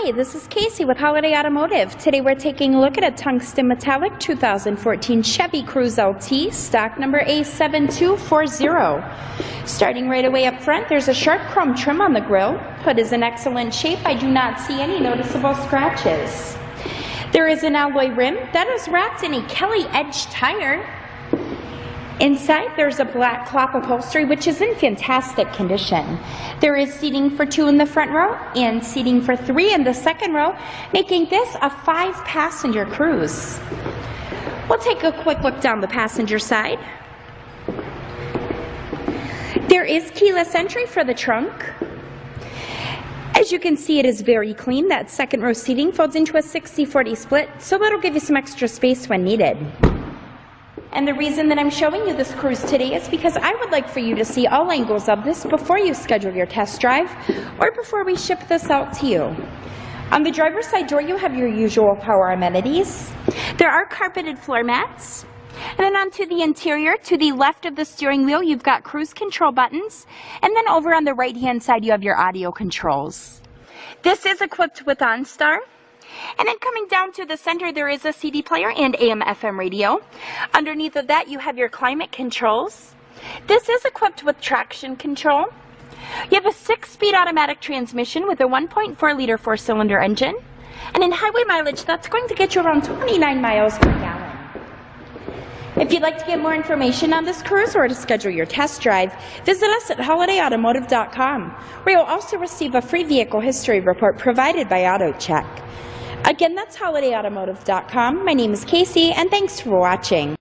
Hi, this is Casey with Holiday Automotive. Today we're taking a look at a tungsten metallic 2014 Chevy Cruze LT, stock number A7240. Starting right away up front, there's a sharp chrome trim on the grille. Hood is in excellent shape. I do not see any noticeable scratches. There is an alloy rim that is wrapped in a Kelly Edge tire. Inside, there's a black cloth upholstery, which is in fantastic condition. There is seating for 2 in the front row and seating for 3 in the second row, making this a 5-passenger Cruze. We'll take a quick look down the passenger side. There is keyless entry for the trunk. As you can see, it is very clean. That second row seating folds into a 60-40 split, so that'll give you some extra space when needed. And the reason that I'm showing you this Cruze today is because I would like for you to see all angles of this before you schedule your test drive or before we ship this out to you. On the driver's side door, you have your usual power amenities. There are carpeted floor mats. And then onto the interior, to the left of the steering wheel, you've got cruise control buttons. And then over on the right-hand side, you have your audio controls. This is equipped with OnStar. And then coming down to the center, there is a CD player and AM/FM radio. Underneath of that, you have your climate controls. This is equipped with traction control. You have a 6-speed automatic transmission with a 1.4-liter 4-cylinder engine. And in highway mileage, that's going to get you around 29 miles per gallon. If you'd like to get more information on this Cruze or to schedule your test drive, visit us at holidayautomotive.com, where you'll also receive a free vehicle history report provided by AutoCheck. Again, that's holidayautomotive.com. My name is Casey, and thanks for watching.